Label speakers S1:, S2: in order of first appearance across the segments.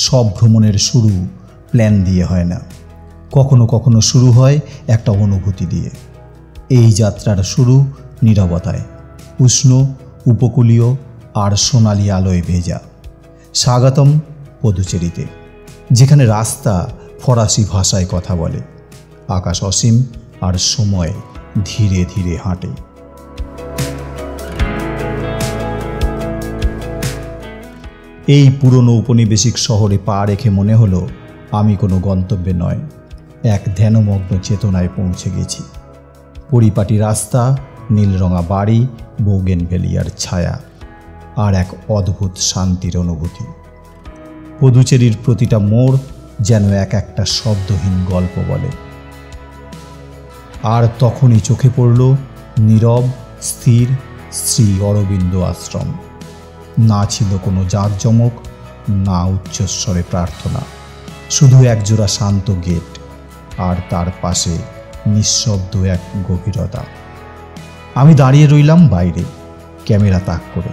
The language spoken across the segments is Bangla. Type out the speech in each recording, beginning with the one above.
S1: সব ভ্রমণের শুরু প্ল্যান দিয়ে হয় না, কখনো কখনো শুরু হয় একটা অনুভূতি দিয়ে। এই যাত্রার শুরু নীরবতায়, উষ্ণ উপকূলীয় আর সোনালি আলোয় ভেজা। স্বাগতম পদুচেরিতে, যেখানে রাস্তা ফরাসি ভাষায় কথা বলে, আকাশ অসীম আর সময় ধীরে ধীরে হাঁটে। এই পুরনো উপনিবেশিক শহরে পা রেখে মনে হলো আমি কোনো গন্তব্যে নয়, এক ধ্যানমগ্ন চেতনায় পৌঁছে গেছি। পরিপাটি রাস্তা, নীলরঙা বাড়ি, বোগেনভেলিয়ার ছায়া আর এক অদ্ভুত শান্তির অনুভূতি। পদুচেরির প্রতিটা মোড় যেন এক একটা শব্দহীন গল্প বলে। আর তখনই চোখে পড়ল নীরব স্থির শ্রী অরবিন্দ আশ্রম। না ছিল কোনো জাঁকজমক, না উচ্চস্বরে প্রার্থনা, শুধু একজোড়া শান্ত গেট আর তার পাশে নিঃশব্দ এক গভীরতা। আমি দাঁড়িয়ে রইলাম বাইরে, ক্যামেরা তাক করে।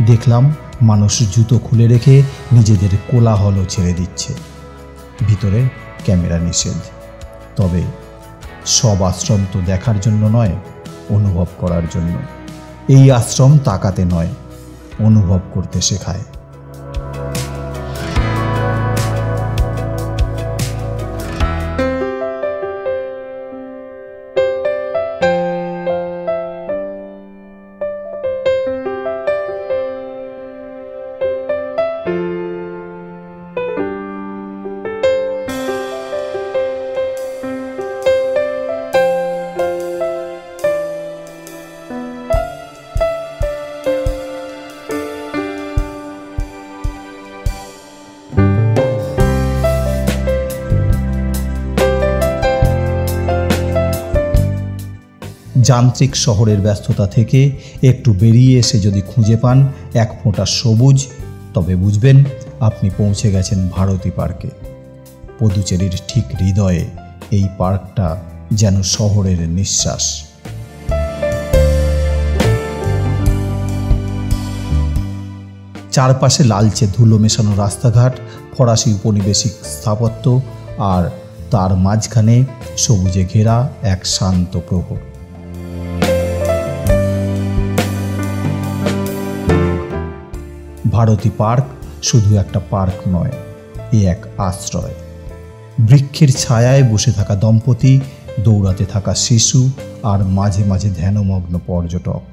S1: দেখলাম মানুষ জুতো খুলে রেখে নিজেদের কোলাহল ছেড়ে দিচ্ছে। ভিতরে ক্যামেরা নিষেধ। তবে সব আশ্রম তো দেখার জন্য নয়, অনুভব করার জন্য। এই আশ্রম তাকাতে নয়, অনুভব করতে শেখায়। যান্ত্রিক শহরের ব্যস্ততা থেকে একটু বেরিয়ে এসে যদি খুঁজে পান এক ফোঁটা সবুজ, তবে বুঝবেন আপনি পৌঁছে গেছেন ভারতী পার্কে। পদুচেরির ঠিক হৃদয়ে এই পার্কটা যেন শহরের নিঃশ্বাস। চারপাশে লালচে ধুলো মেশানো রাস্তাঘাট, ফরাসি উপনিবেশিক স্থাপত্য, আর তার মাঝখানে সবুজে ঘেরা এক শান্ত প্রহর। ভারতী পার্ক শুধু একটা পার্ক নয়, এ এক আশ্রয়। বৃক্ষের ছায়ায় বসে থাকা দম্পতি, দৌড়াতে থাকা শিশু আর মাঝে মাঝে ধ্যানমগ্ন পর্যটক।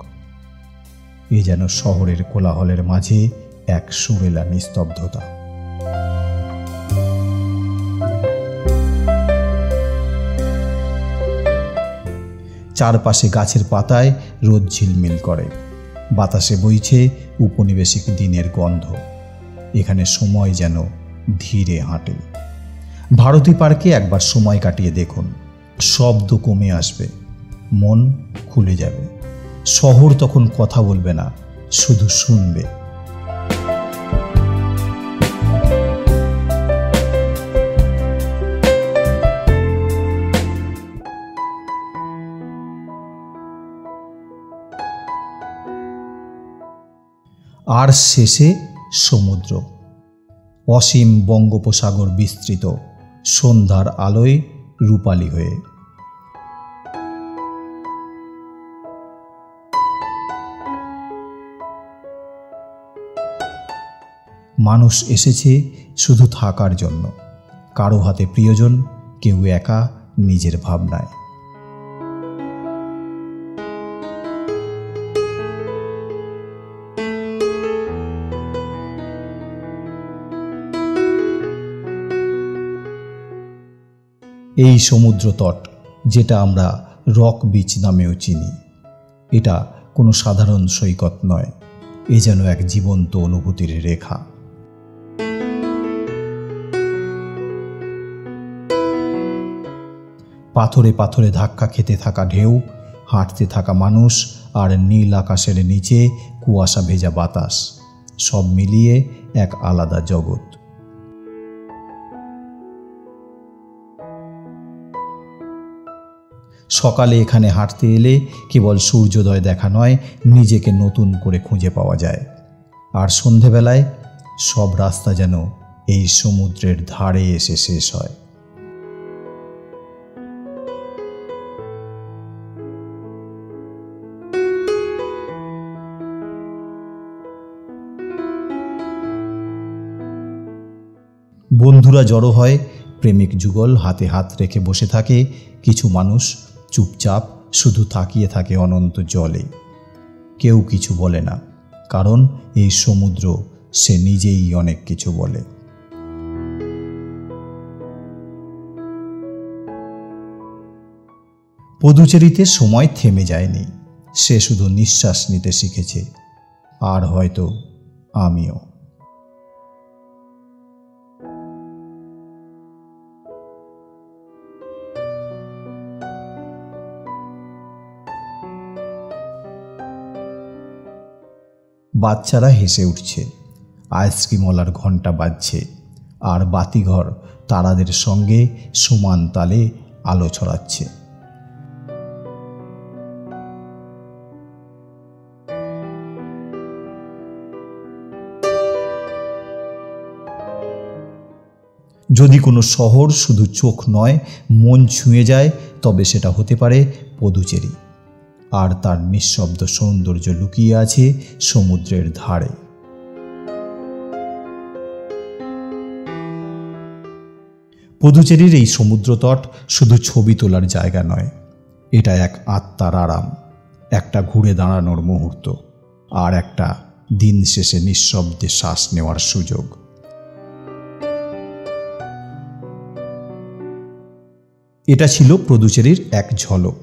S1: এ যেন শহরের কোলাহলের মাঝে এক সুরেলা নিস্তব্ধতা। চারপাশে গাছের পাতায় রোদ ঝিলমিল করে, বাতাসে বইছে উপনিবেশিক দিনের গন্ধ। এখানে সময় যেন ধীরে হাঁটে। ভারতী পার্কে একবার সময় কাটিয়ে দেখুন, শব্দ কমে আসবে, মন খুলে যাবে। শহর তখন কথা বলবে না, শুধু শুনবে। আর শেষে সমুদ্র, অসীম বঙ্গোপসাগর বিস্তৃত, সন্ধ্যার আলোয় রূপালী হয়ে। মানুষ এসেছে শুধু থাকার জন্য, কারো হাতে প্রিয়জন, কেউ একা নিজের ভাবনায়। এই সমুদ্র তট, যেটা আমরা রক বিচ নামেও চিনি, এটা কোনো সাধারণ সৈকত নয়, এ যেন এক জীবন্ত অনুভূতির রেখা। পাথরে পাথরে ধাক্কা খেতে থাকা ঢেউ, হাঁটতে থাকা মানুষ আর নীল আকাশের নিচে কুয়াশা ভেজা বাতাস, সব মিলিয়ে এক আলাদা জগৎ। সকালে এখানে হাঁটতে এলে কেবল সূর্যোদয় দেখা নয়, নিজেকে নতুন করে খুঁজে পাওয়া যায়। আর সন্ধেবেলায় সব রাস্তা যেন এই সমুদ্রের ধারে এসে শেষ হয়। বন্ধুরা জড়ো হয়, প্রেমিক যুগল হাতে হাত রেখে বসে থাকে। কিছু মানুষ চুপচাপ শুধু তাকিয়ে থাকে অনন্ত জলে। কেউ কিছু বলে না, কারণ এই সমুদ্র সে নিজেই অনেক কিছু বলে। পদুচেরিতে সময় থেমে যায়নি, সে শুধু নিঃশ্বাস নিতে শিখেছে। আর হয়তো আমিও। বাচ্চারা হেসে উঠছে, আইসক্রিমওয়ালার ঘন্টা বাজছে, আর বাতিঘর তারাদের সঙ্গে সমান তালে আলো ছড়াচ্ছে। যদি কোনো শহর শুধু চোখ নয় মন ছুঁয়ে যায়, তবে সেটা হতে পারে পদুচেরি। আর তার নিঃশব্দ সৌন্দর্য লুকিয়ে আছে সমুদ্রের ধারে। পদুচেরির এই সমুদ্রতট শুধু ছবি তোলার জায়গা নয়, এটা এক আত্মার আরাম, একটা ঘুরে দাঁড়ানোর মুহূর্ত, আর একটা দিন শেষে নিঃশব্দে শ্বাস নেওয়ার সুযোগ। এটা ছিল পদুচেরির এক ঝলক,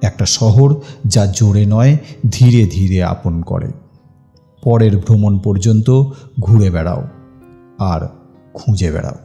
S1: একটা শহর যা জোরে নয় ধীরে ধীরে আপন করে। পরের ভ্রমণ পর্যন্ত ঘুরে বেড়াও আর খুঁজে বেড়াও।